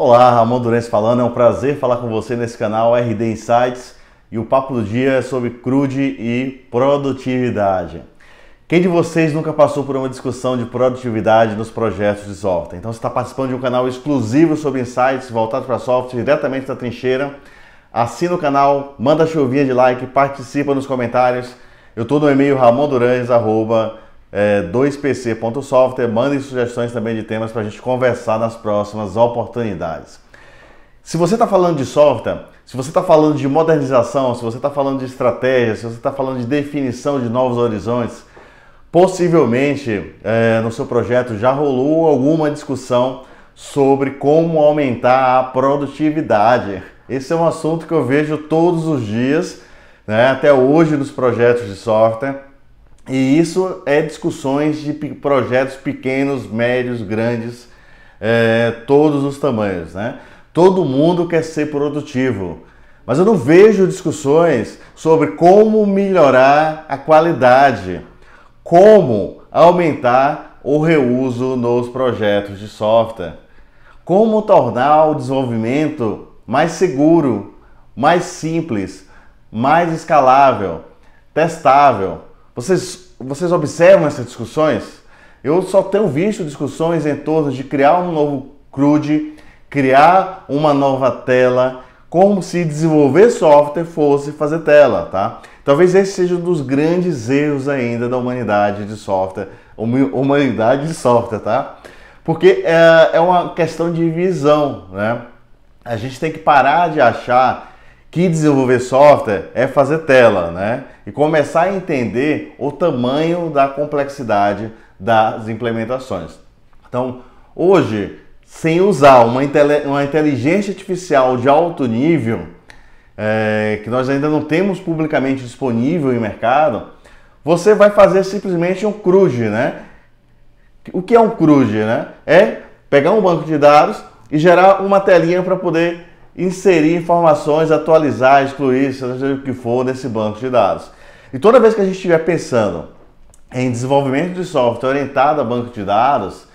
Olá, Ramon Durante falando, é um prazer falar com você nesse canal RD Insights e o papo do dia é sobre CRUD e produtividade. Quem de vocês nunca passou por uma discussão de produtividade nos projetos de software? Então você está participando de um canal exclusivo sobre insights voltado para software diretamente da trincheira. Assina o canal, manda a chuvinha de like, participa nos comentários. Eu estou no e-mail ramondurantes@2pc.software. Mandem sugestões também de temas para a gente conversar nas próximas oportunidades. Se você está falando de software, se você está falando de modernização, se você está falando de estratégia, se você está falando de definição de novos horizontes, possivelmente no seu projeto já rolou alguma discussão sobre como aumentar a produtividade. Esse é um assunto que eu vejo todos os dias, né, até hoje nos projetos de software. E isso é discussões de projetos pequenos, médios, grandes, todos os tamanhos, né? Todo mundo quer ser produtivo, mas eu não vejo discussões sobre como melhorar a qualidade, como aumentar o reuso nos projetos de software, como tornar o desenvolvimento mais seguro, mais simples, mais escalável, testável. Vocês observam essas discussões? Eu só tenho visto discussões em torno de criar um novo CRUD, criar uma nova tela, como se desenvolver software fosse fazer tela, tá? Talvez esse seja um dos grandes erros ainda da humanidade de software, tá? Porque é uma questão de visão, né? A gente tem que parar de achar que desenvolver software é fazer tela, né? E começar a entender o tamanho da complexidade das implementações. Então, hoje, sem usar uma inteligência artificial de alto nível, que nós ainda não temos publicamente disponível em mercado, você vai fazer simplesmente um CRUD, né? O que é um CRUD, né? É pegar um banco de dados e gerar uma telinha para poder inserir informações, atualizar, excluir, seja o que for, nesse banco de dados. E toda vez que a gente estiver pensando em desenvolvimento de software orientado a banco de dados,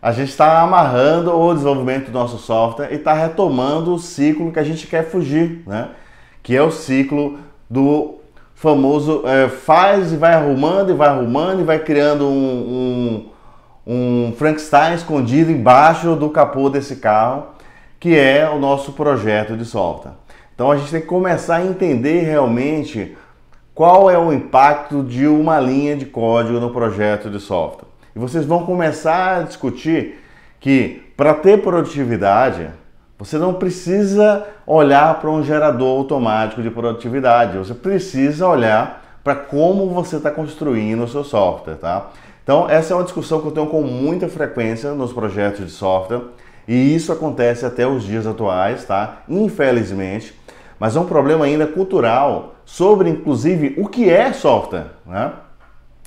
a gente está amarrando o desenvolvimento do nosso software e está retomando o ciclo que a gente quer fugir, né? Que é o ciclo do famoso faz e vai arrumando e vai criando um Frankenstein escondido embaixo do capô desse carro, que é o nosso projeto de software. Então a gente tem que começar a entender realmente qual é o impacto de uma linha de código no projeto de software. E vocês vão começar a discutir que para ter produtividade, você não precisa olhar para um gerador automático de produtividade, você precisa olhar para como você está construindo o seu software, tá? Então essa é uma discussão que eu tenho com muita frequência nos projetos de software. E isso acontece até os dias atuais, tá? Infelizmente, mas é um problema ainda cultural sobre, inclusive, o que é software, né?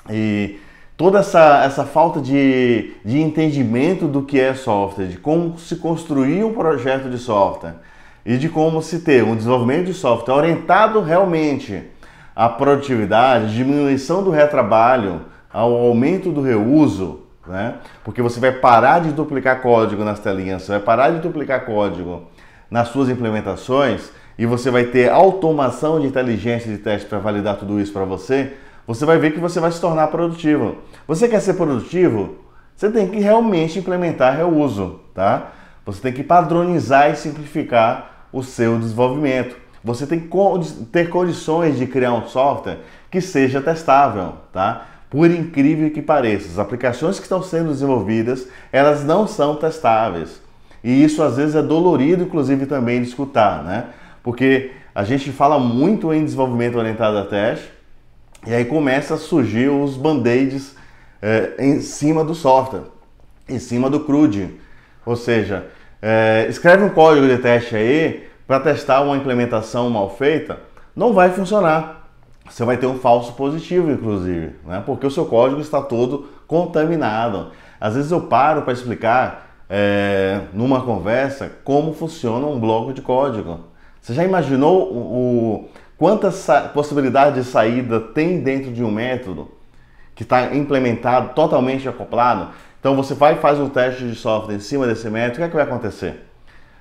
E toda essa falta de entendimento do que é software, de como se construir um projeto de software e de como se ter um desenvolvimento de software orientado realmente à produtividade, diminuição do retrabalho, ao aumento do reuso, né? Porque você vai parar de duplicar código nas telinhas, você vai parar de duplicar código nas suas implementações e você vai ter automação de inteligência de teste para validar tudo isso para você, você vai ver que você vai se tornar produtivo. Você quer ser produtivo? Você tem que realmente implementar reuso, tá? Você tem que padronizar e simplificar o seu desenvolvimento. Você tem que ter condições de criar um software que seja testável, tá? Por incrível que pareça, as aplicações que estão sendo desenvolvidas, elas não são testáveis. E isso às vezes é dolorido, inclusive, também de escutar, né? Porque a gente fala muito em desenvolvimento orientado a teste, e aí começa a surgir os band-aids em cima do software, em cima do CRUD. Ou seja, escreve um código de teste aí para testar uma implementação mal feita, não vai funcionar. Você vai ter um falso positivo, inclusive, né? Porque o seu código está todo contaminado. Às vezes eu paro para explicar numa conversa como funciona um bloco de código. Você já imaginou quantas possibilidades de saída tem dentro de um método que está implementado, totalmente acoplado? Então você vai e faz um teste de software em cima desse método, o que é que vai acontecer?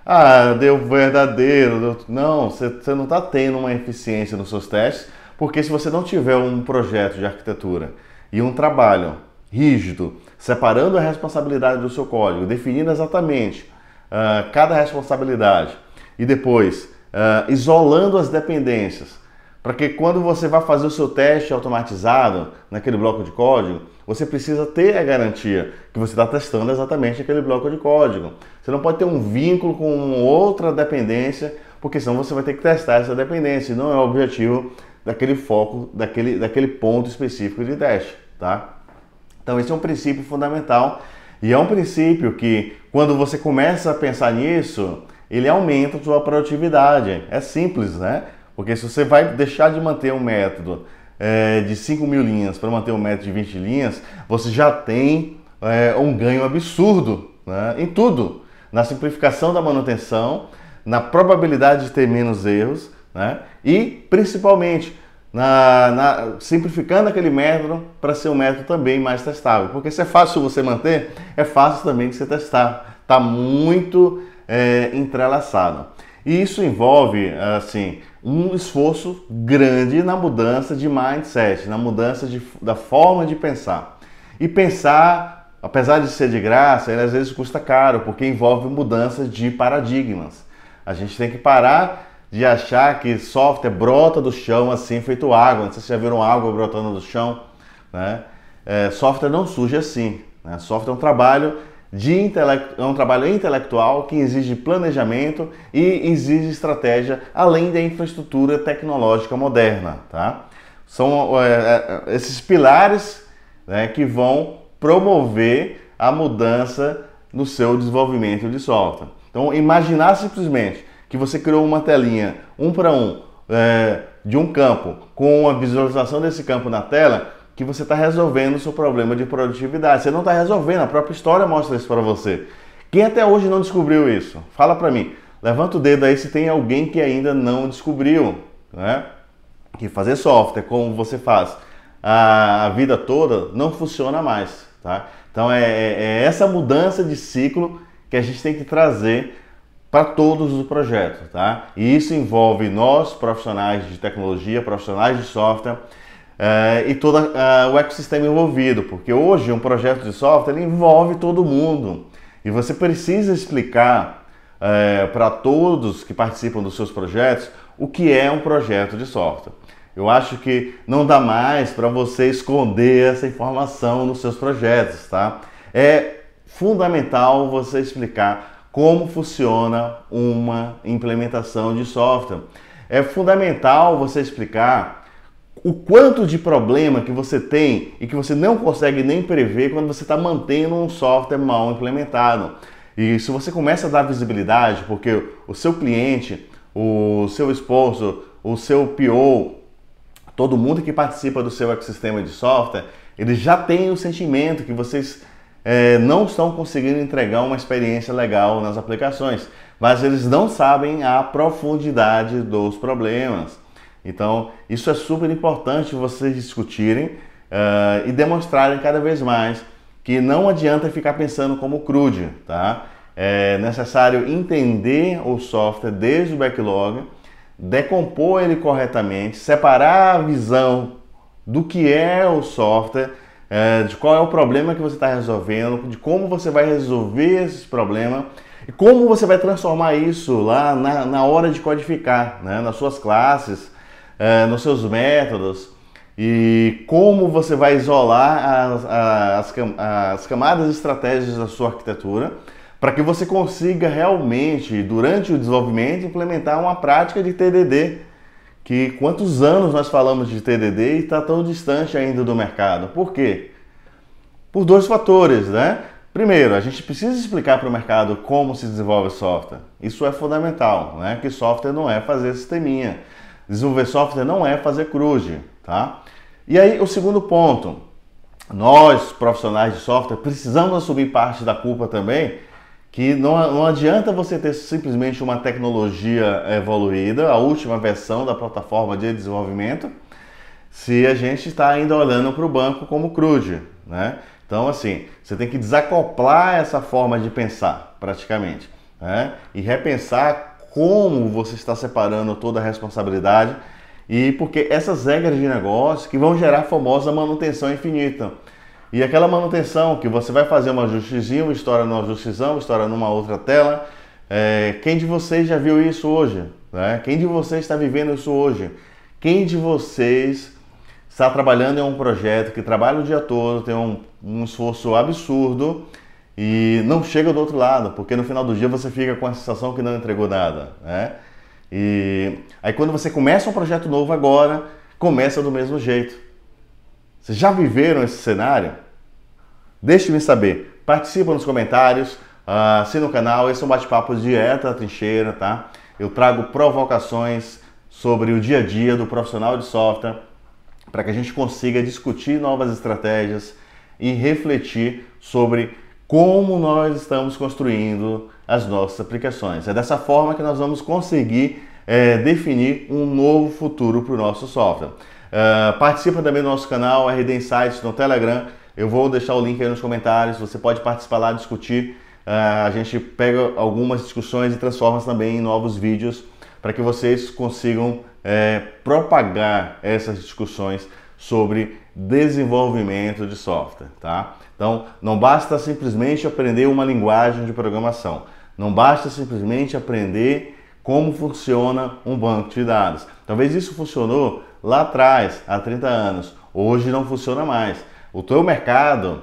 Ah, deu verdadeiro. Não, você não está tendo uma eficiência nos seus testes, porque se você não tiver um projeto de arquitetura e um trabalho rígido, separando a responsabilidade do seu código, definindo exatamente cada responsabilidade e depois isolando as dependências, para que quando você vai fazer o seu teste automatizado naquele bloco de código, você precisa ter a garantia que você está testando exatamente aquele bloco de código. Você não pode ter um vínculo com outra dependência, porque senão você vai ter que testar essa dependência, e não é o objetivo daquele foco, daquele ponto específico de teste, tá? Então esse é um princípio fundamental, e é um princípio que, quando você começa a pensar nisso, ele aumenta a sua produtividade. É simples, né? Porque se você vai deixar de manter um método de 5.000 linhas para manter um método de 20 linhas, você já tem um ganho absurdo, né? Em tudo. Na simplificação da manutenção, na probabilidade de ter menos erros, né? E principalmente simplificando aquele método para ser um método também mais testável. Porque se é fácil você manter, é fácil também de você testar. Está muito entrelaçado. E isso envolve, assim, um esforço grande na mudança de mindset, na mudança da forma de pensar. E pensar, apesar de ser de graça, ele às vezes custa caro, porque envolve mudança de paradigmas. A gente tem que parar de achar que software brota do chão assim, feito água. Não sei se vocês já viram água brotando do chão, né? Software não surge assim, né? Software é um trabalho intelectual que exige planejamento e exige estratégia, além da infraestrutura tecnológica moderna, tá? São esses pilares, né, que vão promover a mudança no seu desenvolvimento de software. Então, imaginar simplesmente que você criou uma telinha 1 para 1 de um campo, com a visualização desse campo na tela, que você está resolvendo o seu problema de produtividade. Você não está resolvendo, a própria história mostra isso para você. Quem até hoje não descobriu isso? Fala para mim. Levanta o dedo aí se tem alguém que ainda não descobriu, né? Que fazer software como você faz a vida toda não funciona mais, tá? Então é essa mudança de ciclo que a gente tem que trazer para todos os projetos, tá? E isso envolve nós, profissionais de tecnologia, profissionais de software, e todo o ecossistema envolvido, porque hoje um projeto de software envolve todo mundo, e você precisa explicar para todos que participam dos seus projetos o que é um projeto de software. Eu acho que não dá mais para você esconder essa informação nos seus projetos, tá? É fundamental você explicar como funciona uma implementação de software. É fundamental você explicar o quanto de problema que você tem e que você não consegue nem prever quando você está mantendo um software mal implementado. E se você começa a dar visibilidade, porque o seu cliente, o seu esposo, o seu PO, todo mundo que participa do seu ecossistema de software, eles já têm o sentimento que vocês não estão conseguindo entregar uma experiência legal nas aplicações, mas eles não sabem a profundidade dos problemas. Então, isso é super importante vocês discutirem e demonstrarem cada vez mais que não adianta ficar pensando como CRUD, tá? É necessário entender o software desde o backlog, decompor ele corretamente, separar a visão do que é o software, de qual é o problema que você está resolvendo, de como você vai resolver esse problema e como você vai transformar isso lá na hora de codificar, né? Nas suas classes, nos seus métodos, e como você vai isolar as camadas estratégicas da sua arquitetura para que você consiga realmente, durante o desenvolvimento, implementar uma prática de TDD. Que quantos anos nós falamos de TDD e está tão distante ainda do mercado? Por quê? Por dois fatores, né? Primeiro, a gente precisa explicar para o mercado como se desenvolve software. Isso é fundamental, né? Que software não é fazer sisteminha. Desenvolver software não é fazer CRUD, tá? E aí, o segundo ponto, nós, profissionais de software, precisamos assumir parte da culpa também, que não adianta você ter simplesmente uma tecnologia evoluída, a última versão da plataforma de desenvolvimento, se a gente está ainda olhando para o banco como CRUD, né? Então, assim, você tem que desacoplar essa forma de pensar, praticamente. né? E repensar como você está separando toda a responsabilidade, e porque essas regras de negócio que vão gerar a famosa manutenção infinita. E aquela manutenção que você vai fazer uma ajustezinho, uma história numa ajustezão, uma história numa outra tela. Quem de vocês já viu isso hoje? Né? Quem de vocês está vivendo isso hoje? Quem de vocês está trabalhando em um projeto que trabalha o dia todo, tem um esforço absurdo e não chega do outro lado, porque no final do dia você fica com a sensação que não entregou nada, né? E aí quando você começa um projeto novo agora, começa do mesmo jeito. Vocês já viveram esse cenário? Deixe-me saber. Participa nos comentários, assina o canal. Esse é um bate-papo direto da trincheira, tá? Eu trago provocações sobre o dia a dia do profissional de software para que a gente consiga discutir novas estratégias e refletir sobre como nós estamos construindo as nossas aplicações. É dessa forma que nós vamos conseguir definir um novo futuro para o nosso software. Participa também do nosso canal RD Insights no Telegram. Eu vou deixar o link aí nos comentários. Você pode participar lá, discutir. A gente pega algumas discussões e transforma também em novos vídeos para que vocês consigam propagar essas discussões sobre desenvolvimento de software, tá? Então, não basta simplesmente aprender uma linguagem de programação. Não basta simplesmente aprender como funciona um banco de dados. Talvez isso funcionou lá atrás, há 30 anos. Hoje não funciona mais. O teu mercado,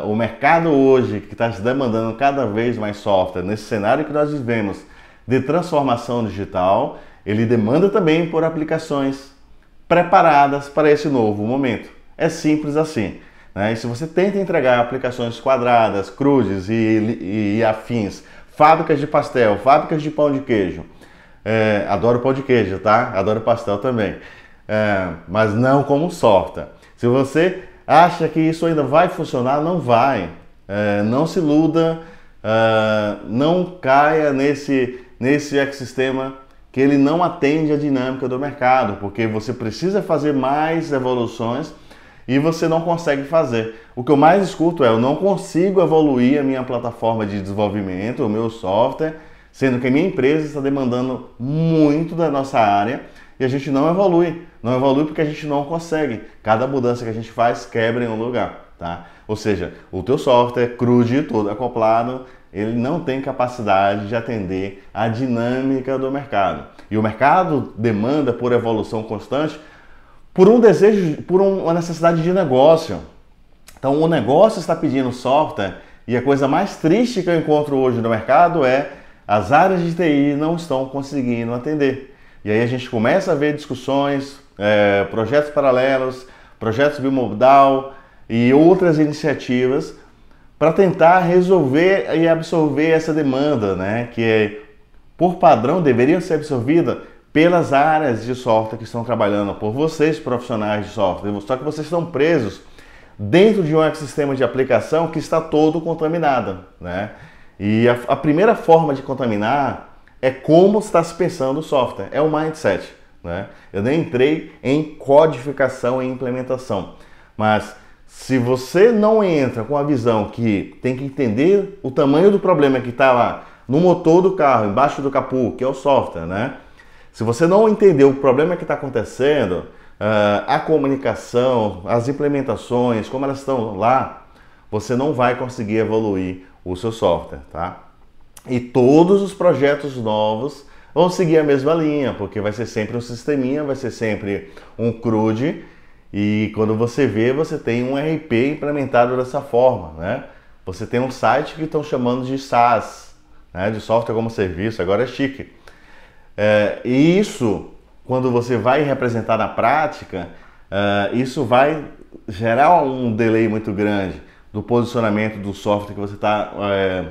o mercado hoje que está se demandando cada vez mais software, nesse cenário que nós vivemos de transformação digital, ele demanda também por aplicações preparadas para esse novo momento. É simples assim, né? E se você tenta entregar aplicações quadradas, crudes e afins, fábricas de pastel, fábricas de pão de queijo, adoro pão de queijo, tá? Adoro pastel também, mas não como software. Se você acha que isso ainda vai funcionar, não vai. Não se iluda, não caia nesse ecossistema que ele não atende a dinâmica do mercado, porque você precisa fazer mais evoluções e você não consegue fazer. O que eu mais escuto eu não consigo evoluir a minha plataforma de desenvolvimento, o meu software, sendo que a minha empresa está demandando muito da nossa área e a gente não evolui. Não evolui porque a gente não consegue. Cada mudança que a gente faz quebra em um lugar, tá? Ou seja, o teu software crude, todo acoplado, ele não tem capacidade de atender a dinâmica do mercado. E o mercado demanda por evolução constante, por um desejo, por uma necessidade de negócio. Então o negócio está pedindo software e a coisa mais triste que eu encontro hoje no mercado é as áreas de TI não estão conseguindo atender. E aí a gente começa a ver discussões, projetos paralelos, projetos bimodal e outras iniciativas para tentar resolver e absorver essa demanda, né? Que por padrão deveria ser absorvida pelas áreas de software que estão trabalhando, por vocês profissionais de software. Só que vocês estão presos dentro de um ecossistema de aplicação que está todo contaminado, né? E a primeira forma de contaminar é como está se pensando o software, é o mindset, né? Eu nem entrei em codificação e implementação, mas se você não entra com a visão que tem que entender o tamanho do problema que está lá no motor do carro, embaixo do capô, que é o software, né? Se você não entender o problema que está acontecendo, a comunicação, as implementações, como elas estão lá, você não vai conseguir evoluir o seu software, tá? E todos os projetos novos vão seguir a mesma linha, porque vai ser sempre um sisteminha, vai ser sempre um CRUD, e quando você vê, você tem um RP implementado dessa forma, né? Você tem um site que estão chamando de SaaS, né? De software como serviço, agora é chique. E isso, quando você vai representar na prática, isso vai gerar um delay muito grande do posicionamento do software que você está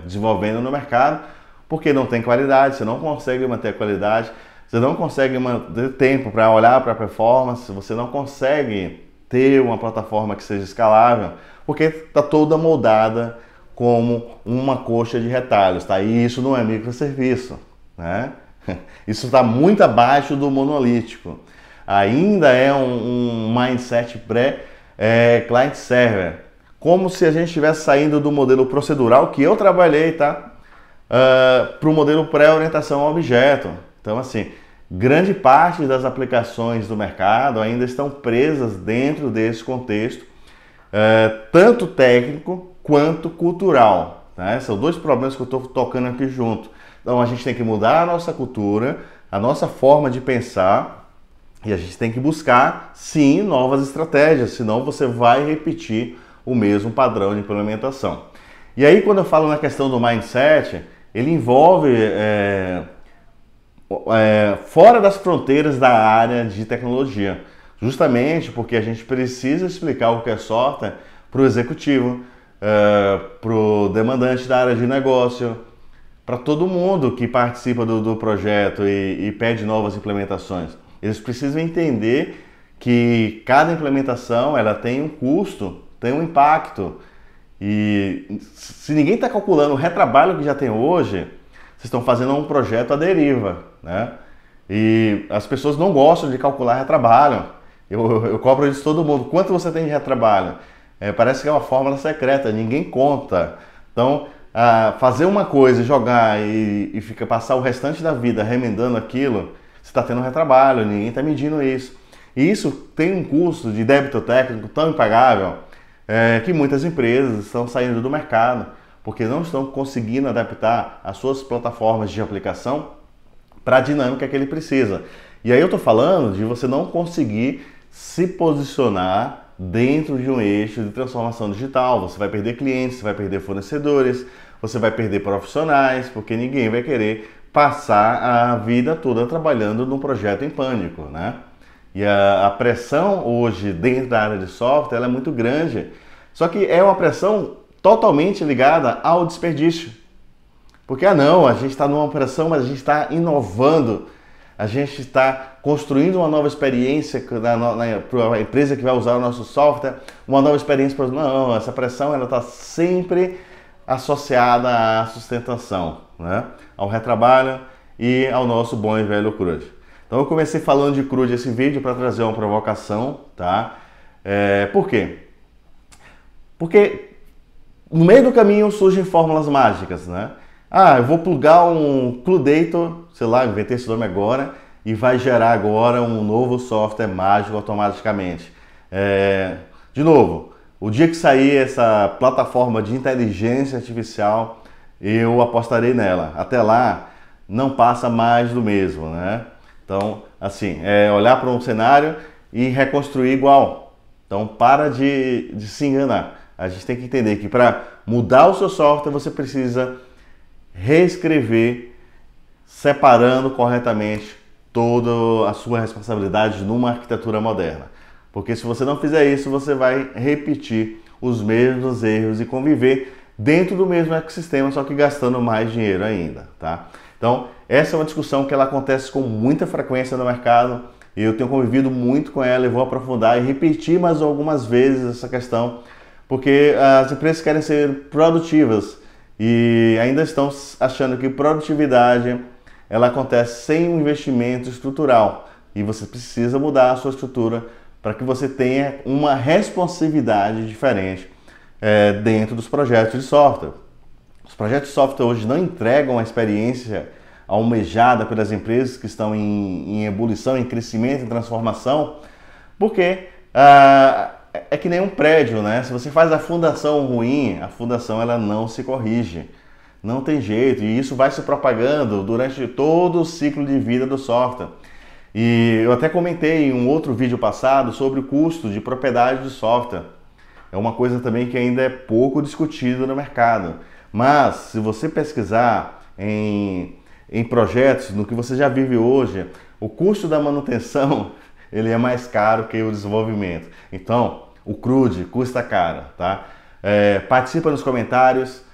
desenvolvendo no mercado, porque não tem qualidade, você não consegue manter a qualidade, você não consegue manter tempo para olhar para a performance, você não consegue ter uma plataforma que seja escalável, porque está toda moldada como uma coxa de retalhos, tá? E isso não é microserviço, né? Isso está muito abaixo do monolítico. Ainda é um mindset pré-client-server. Como se a gente estivesse saindo do modelo procedural que eu trabalhei, tá? para o modelo pré-orientação a objeto. Então, assim, grande parte das aplicações do mercado ainda estão presas dentro desse contexto, tanto técnico quanto cultural. Né? São dois problemas que eu estou tocando aqui junto. Então, a gente tem que mudar a nossa cultura, a nossa forma de pensar, e a gente tem que buscar, sim, novas estratégias, senão você vai repetir o mesmo padrão de implementação. E aí, quando eu falo na questão do mindset, ele envolve fora das fronteiras da área de tecnologia, justamente porque a gente precisa explicar o que é software para o executivo, para o demandante da área de negócio, para todo mundo que participa do projeto e pede novas implementações. Eles precisam entender que cada implementação ela tem um custo, tem um impacto. E se ninguém está calculando o retrabalho que já tem hoje, vocês estão fazendo um projeto à deriva, né? E as pessoas não gostam de calcular retrabalho. Eu cobro isso de todo mundo. Quanto você tem de retrabalho? Parece que é uma fórmula secreta, ninguém conta. Então, fazer uma coisa, jogar e passar o restante da vida remendando aquilo, você está tendo um retrabalho, ninguém está medindo isso. E isso tem um custo de débito técnico tão impagável que muitas empresas estão saindo do mercado porque não estão conseguindo adaptar as suas plataformas de aplicação para a dinâmica que ele precisa. E aí eu estou falando de você não conseguir se posicionar dentro de um eixo de transformação digital. Você vai perder clientes, você vai perder fornecedores, você vai perder profissionais, porque ninguém vai querer passar a vida toda trabalhando num projeto em pânico, né? E a pressão hoje dentro da área de software ela é muito grande, só que é uma pressão totalmente ligada ao desperdício. Porque, não, a gente está numa pressão, mas a gente está inovando, a gente está construindo uma nova experiência para a empresa que vai usar o nosso software, uma nova experiência para... Não, essa pressão ela está sempre associada à sustentação, né? Ao retrabalho e ao nosso bom e velho CRUD. Então eu comecei falando de CRUD esse vídeo para trazer uma provocação, tá? Por quê? Porque no meio do caminho surgem fórmulas mágicas, né? Eu vou plugar um Cludator, sei lá, inventei esse nome agora, e vai gerar agora um novo software mágico automaticamente. De novo, o dia que sair essa plataforma de inteligência artificial, eu apostarei nela. Até lá, não passa mais do mesmo, né? Então, assim, olhar para um cenário e reconstruir igual. Então, para de se enganar. A gente tem que entender que para mudar o seu software, você precisa reescrever, separando corretamente toda a sua responsabilidade numa arquitetura moderna. Porque se você não fizer isso, você vai repetir os mesmos erros e conviver dentro do mesmo ecossistema, só que gastando mais dinheiro ainda, tá? Então, essa é uma discussão que ela acontece com muita frequência no mercado e eu tenho convivido muito com ela e vou aprofundar e repetir mais algumas vezes essa questão, porque as empresas querem ser produtivas e ainda estão achando que produtividade ela acontece sem um investimento estrutural e você precisa mudar a sua estrutura para que você tenha uma responsividade diferente dentro dos projetos de software. Os projetos de software hoje não entregam a experiência almejada pelas empresas que estão em ebulição, em crescimento, em transformação, porque é que nem um prédio, né? Se você faz a fundação ruim, a fundação ela não se corrige. Não tem jeito, e isso vai se propagando durante todo o ciclo de vida do software. E eu até comentei em um outro vídeo passado sobre o custo de propriedade do software. É uma coisa também que ainda é pouco discutida no mercado. Mas, se você pesquisar em projetos, no que você já vive hoje, o custo da manutenção ele é mais caro que o desenvolvimento. Então, o CRUD custa caro, tá? Participa nos comentários.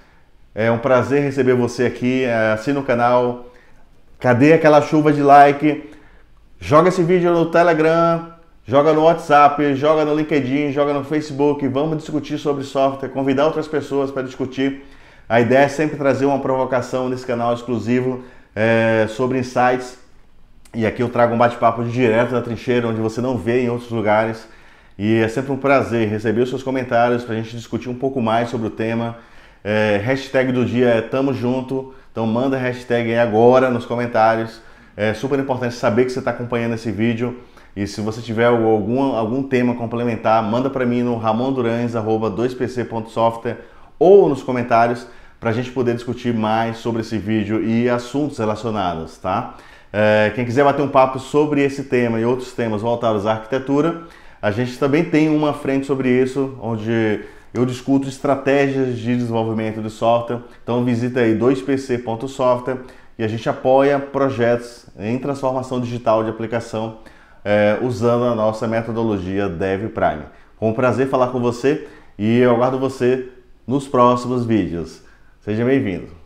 É um prazer receber você aqui. Assina o canal. Cadê aquela chuva de like? Joga esse vídeo no Telegram, joga no WhatsApp, joga no LinkedIn, joga no Facebook. Vamos discutir sobre software, convidar outras pessoas para discutir. A ideia é sempre trazer uma provocação nesse canal exclusivo sobre insights. E aqui eu trago um bate-papo direto da trincheira, onde você não vê em outros lugares. E é sempre um prazer receber os seus comentários para a gente discutir um pouco mais sobre o tema. Hashtag do dia é Tamo Junto. Então manda a hashtag aí agora nos comentários. É super importante saber que você está acompanhando esse vídeo. E se você tiver algum tema complementar, manda para mim no ramondurans@2pc.software ou nos comentários para a gente poder discutir mais sobre esse vídeo e assuntos relacionados, tá? Quem quiser bater um papo sobre esse tema e outros temas voltados à arquitetura, a gente também tem uma frente sobre isso, onde eu discuto estratégias de desenvolvimento de software. Então visita aí 2pc.software e a gente apoia projetos em transformação digital de aplicação usando a nossa metodologia DevPrime. Foi um prazer falar com você e eu aguardo você nos próximos vídeos. Seja bem-vindo!